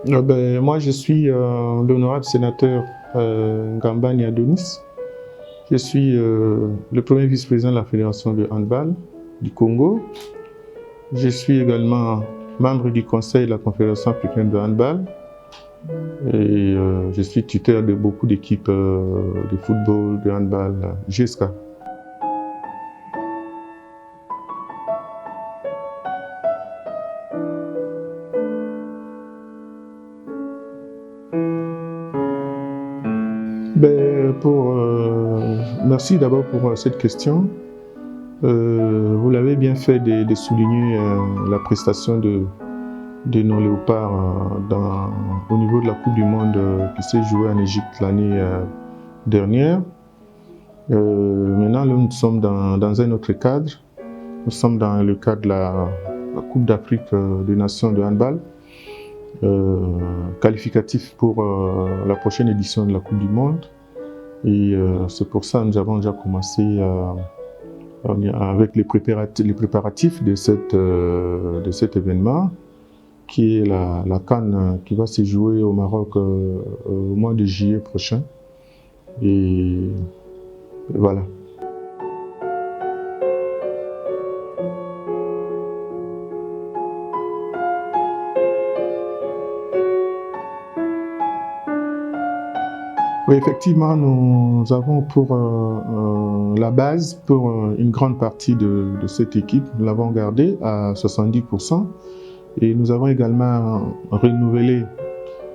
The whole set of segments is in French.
Moi, je suis l'honorable sénateur Ngambani Adonis. Je suis le premier vice-président de la Fédération de handball du Congo. Je suis également membre du conseil de la Confédération africaine de handball. Et je suis tuteur de beaucoup d'équipes de football, de handball, jusqu'à. Merci d'abord pour cette question. Vous l'avez bien fait de souligner la prestation de nos léopards au niveau de la Coupe du Monde qui s'est jouée en Égypte l'année dernière. Maintenant, nous sommes dans un autre cadre. Nous sommes dans le cadre de la Coupe d'Afrique des Nations de handball, qualificatif pour la prochaine édition de la Coupe du Monde. Et c'est pour ça que nous avons déjà commencé avec les préparatifs de cet événement, qui est la CAN qui va se jouer au Maroc au mois de juillet prochain. Et voilà. Oui, effectivement, nous avons pour la base, pour une grande partie de cette équipe, nous l'avons gardée à 70%. Et nous avons également renouvelé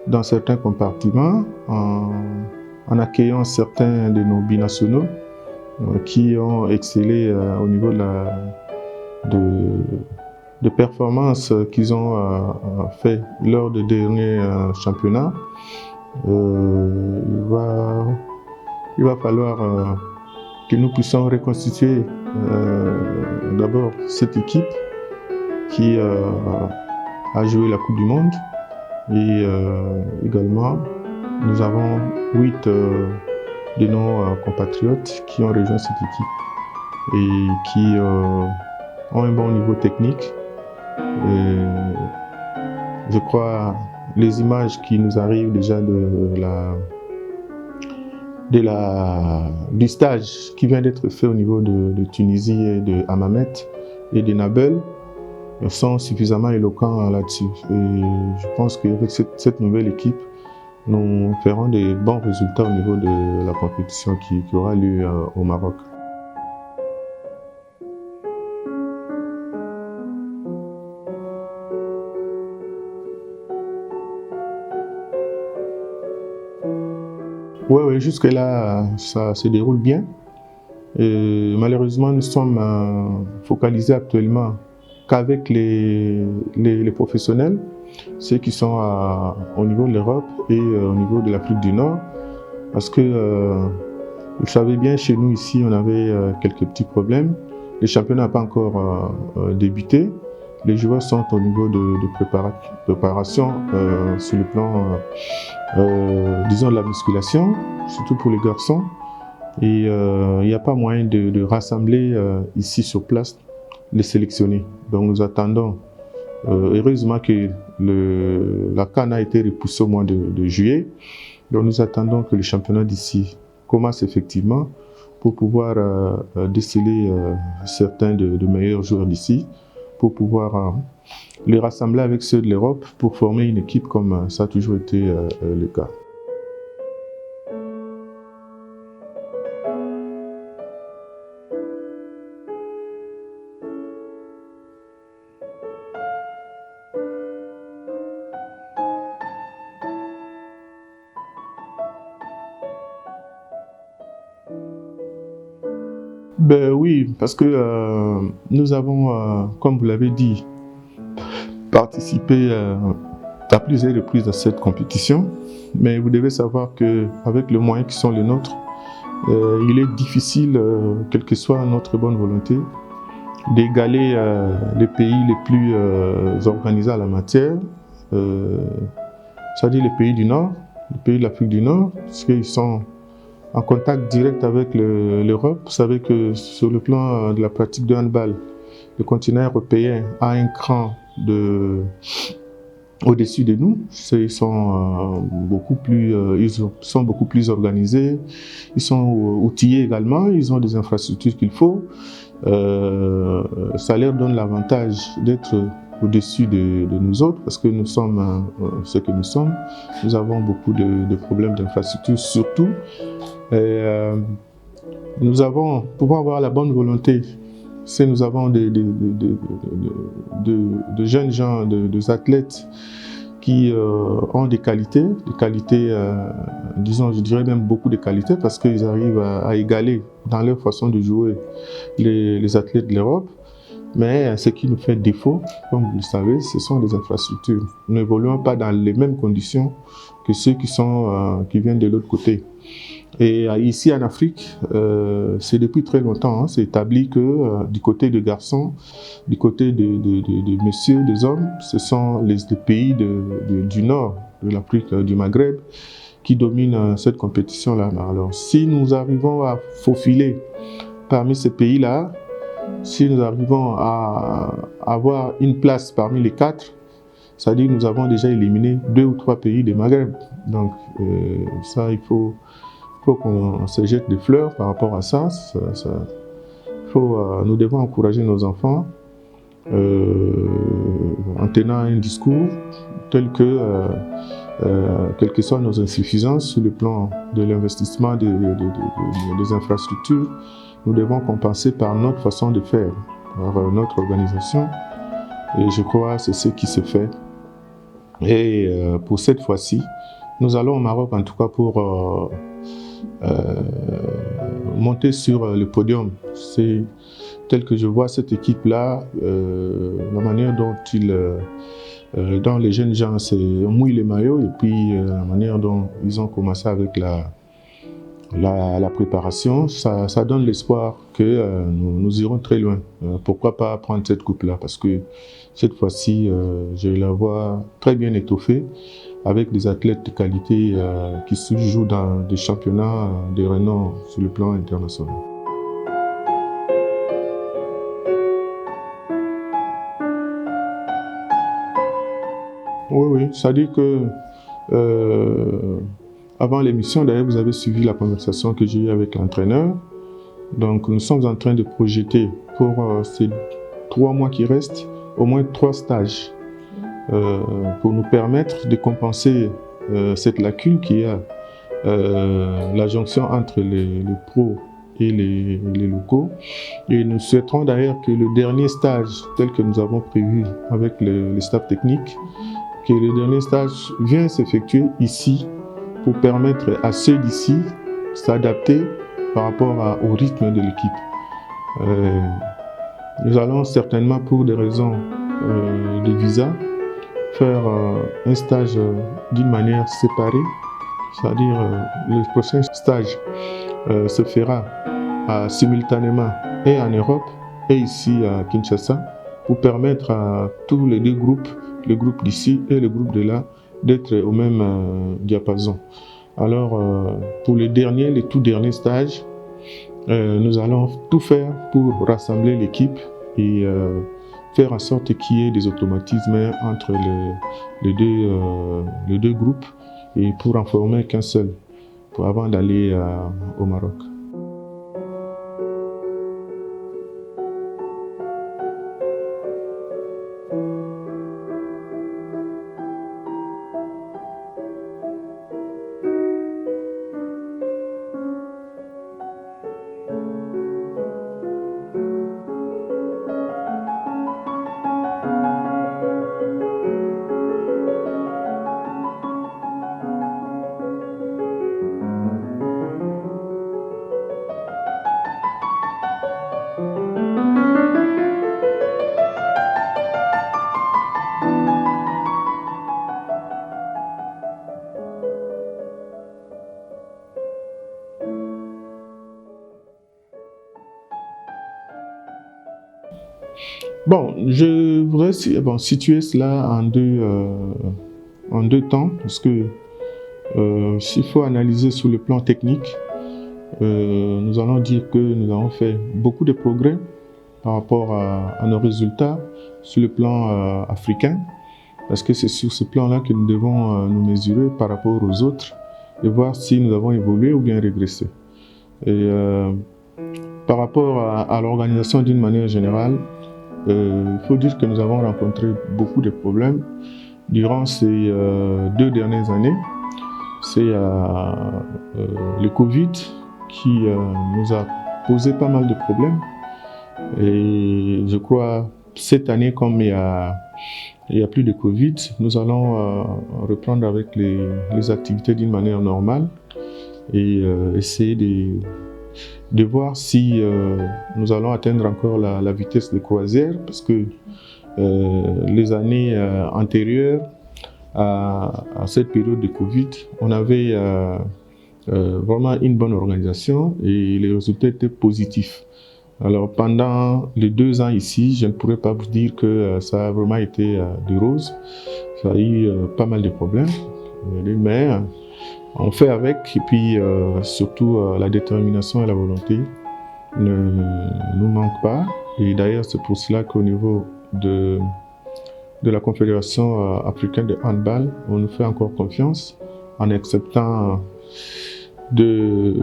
dans certains compartiments en accueillant certains de nos binationaux qui ont excellé au niveau de performances qu'ils ont fait lors des derniers championnats. Il va falloir que nous puissions reconstituer d'abord cette équipe qui a joué la Coupe du Monde et également nous avons 8 de nos compatriotes qui ont rejoint cette équipe et qui ont un bon niveau technique. Je crois les images qui nous arrivent déjà du stage qui vient d'être fait au niveau de Tunisie et de Hammamet et de Nabel sont suffisamment éloquents là-dessus. Et je pense qu'avec cette nouvelle équipe, nous ferons des bons résultats au niveau de la compétition qui aura lieu au Maroc. Oui, jusque-là, ça se déroule bien. Et malheureusement, nous sommes focalisés actuellement qu'avec les professionnels, ceux qui sont au niveau de l'Europe et au niveau de l'Afrique du Nord. Parce que, vous le savez bien, chez nous ici, on avait quelques petits problèmes. Le championnat n'a pas encore débuté. Les joueurs sont au niveau de préparation sur le plan, disons, de la musculation, surtout pour les garçons. Et il n'y a pas moyen de rassembler ici sur place les sélectionnés. Donc nous attendons, heureusement que la CAN a été repoussée au mois de juillet. Donc nous attendons que le championnat d'ici commence effectivement pour pouvoir déceler certains de meilleurs joueurs d'ici, pour pouvoir les rassembler avec ceux de l'Europe pour former une équipe comme ça a toujours été le cas. Oui, parce que nous avons, comme vous l'avez dit, participé à plusieurs reprises à cette compétition. Mais vous devez savoir qu'avec les moyens qui sont les nôtres, il est difficile, quelle que soit notre bonne volonté, d'égaler les pays les plus organisés à la matière, c'est-à-dire les pays du Nord, les pays de l'Afrique du Nord, parce qu'ils sont en contact direct avec l'Europe. Vous savez que sur le plan de la pratique de handball, le continent européen a un cran au-dessus de nous. Ils sont beaucoup plus organisés, ils sont outillés également, ils ont des infrastructures qu'il faut. Ça leur donne l'avantage d'être au-dessus de nous autres parce que nous sommes ce que nous sommes. Nous avons beaucoup de problèmes d'infrastructure surtout. Nous avons, pour avoir la bonne volonté, si nous avons de jeunes gens, des athlètes qui ont des qualités, disons, je dirais même beaucoup de qualités parce qu'ils arrivent à égaler dans leur façon de jouer les athlètes de l'Europe. Mais ce qui nous fait défaut, comme vous le savez, ce sont les infrastructures. Nous n'évoluons pas dans les mêmes conditions que ceux qui viennent de l'autre côté. Et ici en Afrique, c'est depuis très longtemps, c'est établi que du côté des garçons, du côté des messieurs, des hommes, ce sont les pays du nord de l'Afrique, du Maghreb, qui dominent cette compétition-là. Alors, si nous arrivons à faufiler parmi ces pays-là, si nous arrivons à avoir une place parmi les 4, c'est-à-dire que nous avons déjà éliminé 2 ou 3 pays du Maghreb. Donc, ça, il faut qu'on se jette des fleurs par rapport à ça. Nous devons encourager nos enfants en tenant un discours tel que, quelles que soient nos insuffisances sur le plan de l'investissement des infrastructures, nous devons compenser par notre façon de faire, par notre organisation. Et je crois que c'est ce qui se fait. Et pour cette fois-ci, nous allons au Maroc en tout cas pour monter sur le podium. C'est tel que je vois cette équipe-là, la manière dont les jeunes gens mouillent les maillots et puis la manière dont ils ont commencé avec la préparation, ça donne l'espoir que nous irons très loin. Pourquoi pas prendre cette coupe-là? Parce que cette fois-ci, je la vois très bien étoffée, avec des athlètes de qualité qui se jouent dans des championnats de renom sur le plan international. Oui, c'est-à-dire que avant l'émission, d'ailleurs, vous avez suivi la conversation que j'ai eue avec l'entraîneur. Donc, nous sommes en train de projeter pour ces 3 mois qui restent, au moins 3 stages pour nous permettre de compenser cette lacune qui a la jonction entre les pros et les locaux. Et nous souhaiterons d'ailleurs que le dernier stage, tel que nous avons prévu avec le staff technique, que le dernier stage vienne s'effectuer ici pour permettre à ceux d'ici de s'adapter par rapport au rythme de l'équipe. Nous allons certainement, pour des raisons de visa, faire un stage d'une manière séparée, c'est-à-dire le prochain stage se fera simultanément et en Europe et ici à Kinshasa, pour permettre à tous les 2 groupes, le groupe d'ici et le groupe de là, d'être au même diapason. Alors, pour les tout derniers stages, nous allons tout faire pour rassembler l'équipe et faire en sorte qu'il y ait des automatismes entre les deux groupes et pour en former qu'un seul, avant d'aller au Maroc. Bon, je voudrais situer cela en deux temps, parce que s'il faut analyser sur le plan technique, nous allons dire que nous avons fait beaucoup de progrès par rapport à nos résultats sur le plan africain, parce que c'est sur ce plan-là que nous devons nous mesurer par rapport aux autres et voir si nous avons évolué ou bien régressé. Et par rapport à l'organisation d'une manière générale, il faut dire que nous avons rencontré beaucoup de problèmes durant ces 2 dernières années. C'est le Covid qui nous a posé pas mal de problèmes. Et je crois cette année, comme il y a plus de Covid, nous allons reprendre avec les activités d'une manière normale et essayer de voir si nous allons atteindre encore la vitesse de croisière, parce que les années antérieures à cette période de Covid, on avait vraiment une bonne organisation et les résultats étaient positifs. Alors pendant les 2 ans ici, je ne pourrais pas vous dire que ça a vraiment été de rose. Ça a eu pas mal de problèmes, mais on fait avec, et puis surtout la détermination et la volonté ne nous manquent pas. Et d'ailleurs, c'est pour cela qu'au niveau de la Confédération africaine de handball, on nous fait encore confiance en acceptant de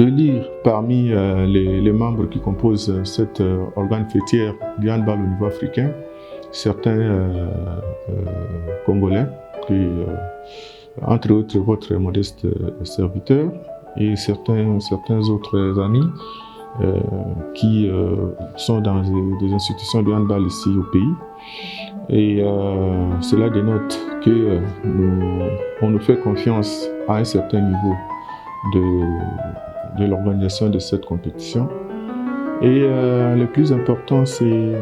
lire parmi les membres qui composent cet organe fêtière du handball au niveau africain, certains Congolais, entre autres votre modeste serviteur, et certains autres amis qui sont dans des institutions de handball ici au pays. Et cela dénote que on nous fait confiance à un certain niveau de l'organisation de cette compétition. Et le plus important, c'est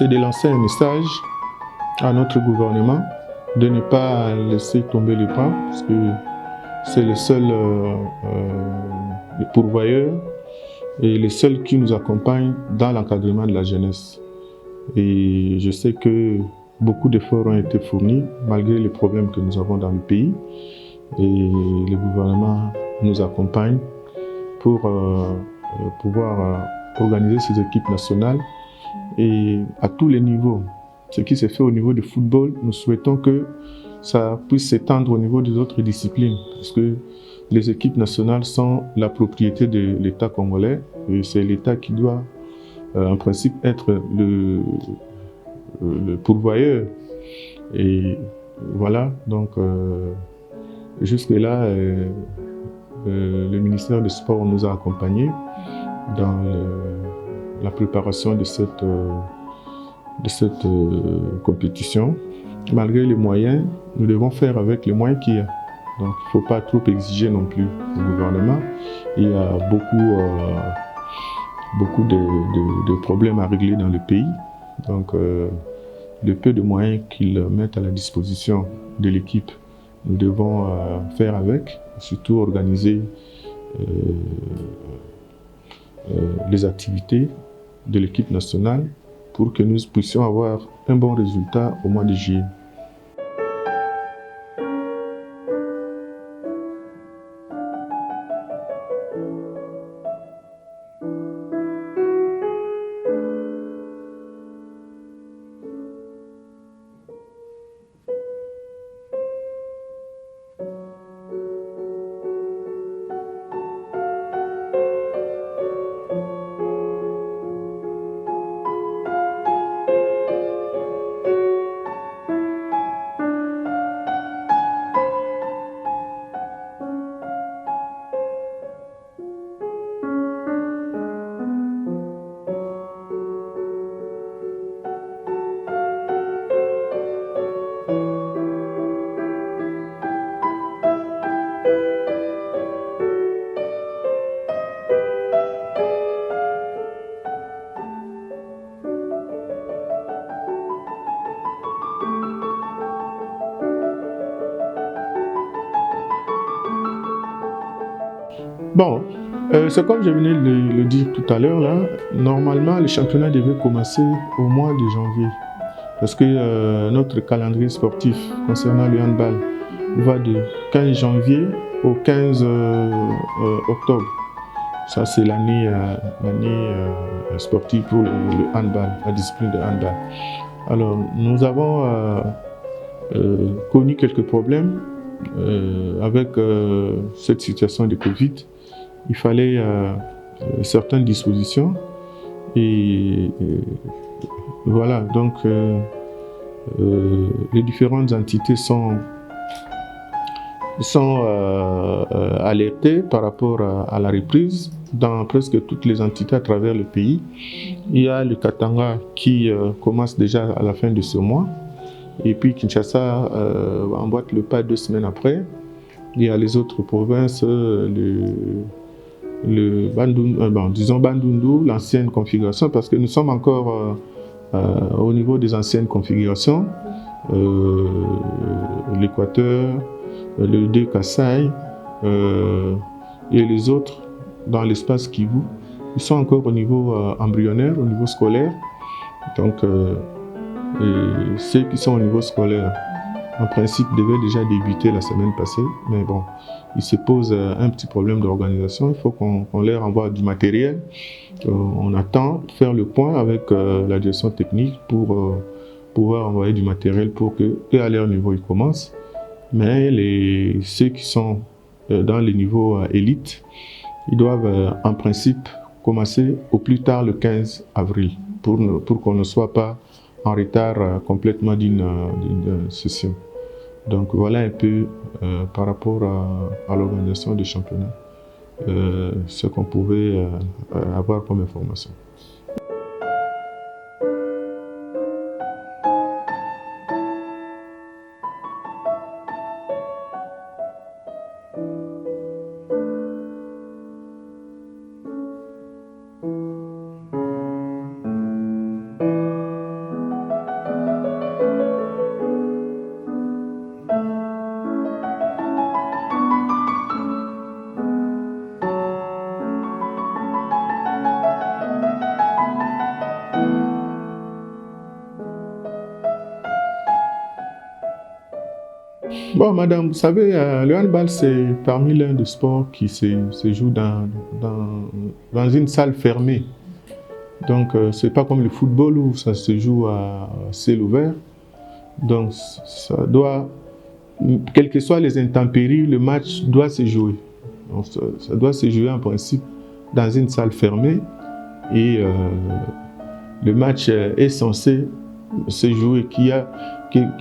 de lancer un message à notre gouvernement, de ne pas laisser tomber les bras, parce que c'est le seul pourvoyeur et le seul qui nous accompagne dans l'encadrement de la jeunesse. Et je sais que beaucoup d'efforts ont été fournis malgré les problèmes que nous avons dans le pays. Et le gouvernement nous accompagne pour pouvoir organiser ces équipes nationales et à tous les niveaux. Ce qui s'est fait au niveau du football, nous souhaitons que ça puisse s'étendre au niveau des autres disciplines, parce que les équipes nationales sont la propriété de l'État congolais et c'est l'État qui doit en principe être le pourvoyeur. Et voilà, donc jusque-là, le ministère des Sports nous a accompagnés dans la préparation de cette compétition. Malgré les moyens, nous devons faire avec les moyens qu'il y a. Donc il ne faut pas trop exiger non plus au gouvernement. Il y a beaucoup de problèmes à régler dans le pays. Donc le peu de moyens qu'ils mettent à la disposition de l'équipe, nous devons faire avec, surtout organiser les activités de l'équipe nationale pour que nous puissions avoir un bon résultat au mois de juillet. Bon, c'est comme je venais de le dire tout à l'heure, là, normalement les championnats devaient commencer au mois de janvier. Parce que notre calendrier sportif concernant le handball va de 15 janvier au 15 octobre. Ça, c'est l'année sportive pour le handball, la discipline de handball. Alors, nous avons connu quelques problèmes avec cette situation de Covid. Il fallait certaines dispositions et voilà, donc les différentes entités sont alertées par rapport à la reprise dans presque toutes les entités à travers le pays. Il y a le Katanga qui commence déjà à la fin de ce mois, et puis Kinshasa emboîte le pas 2 semaines après. Il y a les autres provinces, le Bandundu, disons Bandundu, l'ancienne configuration, parce que nous sommes encore au niveau des anciennes configurations, l'Équateur, le Deux Kasaï et les autres dans l'espace Kivu, ils sont encore au niveau embryonnaire, au niveau scolaire. Donc ceux qui sont au niveau scolaire, en principe, devaient déjà débuter la semaine passée, mais bon, il se pose un petit problème d'organisation. Il faut qu'on leur envoie du matériel. On attend faire le point avec la direction technique pour pouvoir envoyer du matériel pour que, à leur niveau, ils commencent. Mais ceux qui sont dans les niveaux élites, ils doivent en principe commencer au plus tard le 15 avril pour qu'on ne soit pas en retard complètement d'une session. Donc voilà un peu par rapport à l'organisation des championnats, ce qu'on pouvait avoir comme information. Bon, madame, vous savez, le handball, c'est parmi l'un des sports qui se joue dans une salle fermée. Donc, c'est pas comme le football où ça se joue à ciel ouvert. Donc, ça doit, quelles que soient les intempéries, le match doit se jouer. Donc, ça doit se jouer en principe dans une salle fermée. Et le match est censé se jouer, qu'il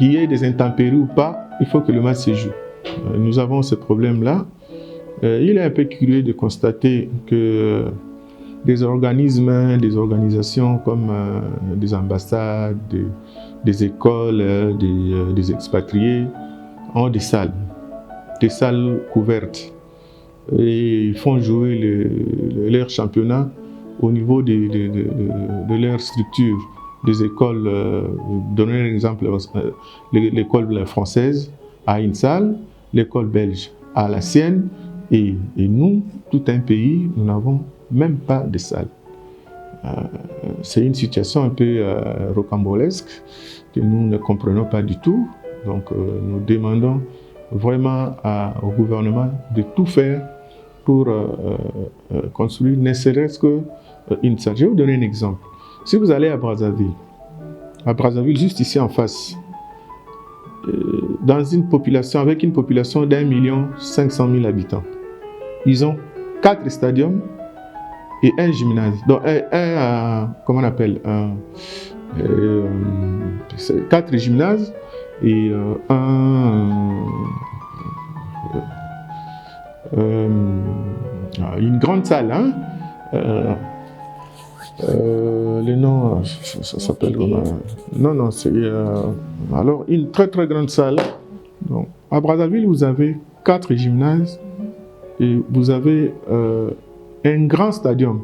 y ait des intempéries ou pas. Il faut que le match se joue. Nous avons ce problème-là. Il est un peu curieux de constater que des organismes, des organisations comme des ambassades, des écoles, des expatriés ont des salles couvertes. Et ils font jouer leur championnat au niveau de leur structure. Des écoles, donner un exemple, l'école française a une salle, l'école belge a la sienne, et nous, tout un pays, nous n'avons même pas de salle. C'est une situation un peu rocambolesque que nous ne comprenons pas du tout. Donc nous demandons vraiment au gouvernement de tout faire pour construire ne serait-ce qu'une salle. Je vais vous donner un exemple. Si vous allez à Brazzaville, juste ici en face, dans une population, avec une population d'1,5 million habitants, ils ont 4 stadiums et un gymnase. Donc, comment on appelle 4 gymnases et une grande salle, hein? Les noms, ça s'appelle comment? Non, c'est alors une très très grande salle. Donc, à Brazzaville, vous avez 4 gymnases et vous avez un grand stadium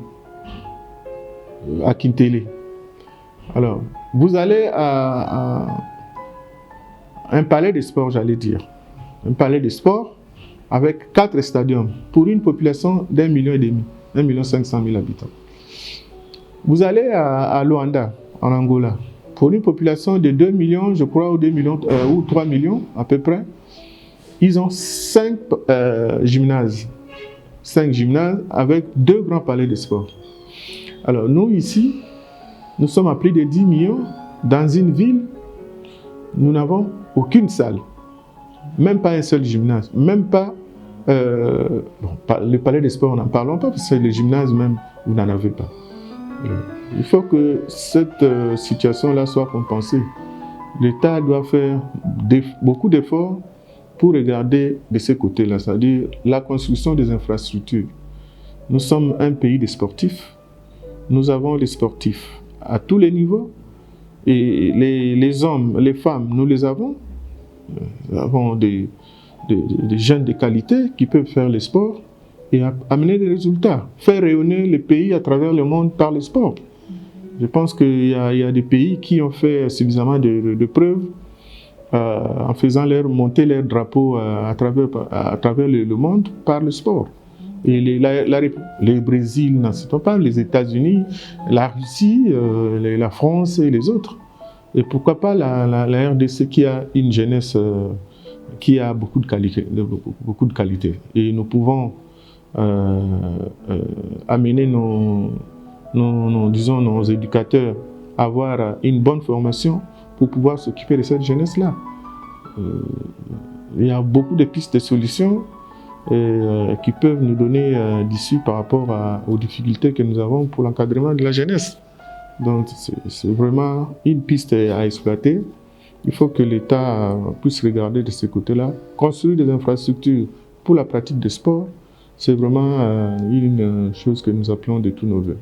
à Kintélé. Alors, vous allez à un palais de sport, j'allais dire. Un palais de sport avec 4 stadiums pour une population d'1,5 million, 1,5 million habitants. Vous allez à Luanda, en Angola, pour une population de 2 millions, je crois, ou 2 millions, ou 3 millions à peu près. Ils ont 5 gymnases. 5 gymnases avec 2 grands palais de sport. Alors nous ici, nous sommes à plus de 10 millions, Dans une ville, nous n'avons aucune salle, même pas un seul gymnase, même pas le palais des sports, n'en parlons pas, parce que les gymnases même, vous n'en avez pas. Il faut que cette situation-là soit compensée. L'État doit faire beaucoup d'efforts pour regarder de ce côté-là, c'est-à-dire la construction des infrastructures. Nous sommes un pays de sportifs. Nous avons des sportifs à tous les niveaux. Et les hommes, les femmes, nous les avons. Nous avons des jeunes de qualité qui peuvent faire le sport et amener des résultats, faire rayonner le pays à travers le monde par le sport. Je pense qu'il y a des pays qui ont fait suffisamment de preuves en faisant monter leur drapeau à travers le monde par le sport. Et le Brésil, n'en citons pas, les États-Unis, la Russie, la France et les autres. Et pourquoi pas la RDC qui a une jeunesse qui a beaucoup de qualité. Et nous pouvons amener nos éducateurs à avoir une bonne formation pour pouvoir s'occuper de cette jeunesse-là. Il y a beaucoup de pistes de solutions qui peuvent nous donner d'issue par rapport aux difficultés que nous avons pour l'encadrement de la jeunesse. Donc c'est vraiment une piste à exploiter. Il faut que l'État puisse regarder de ce côté-là. Construire des infrastructures pour la pratique du sport, c'est vraiment une chose que nous appelons de tous nos vœux.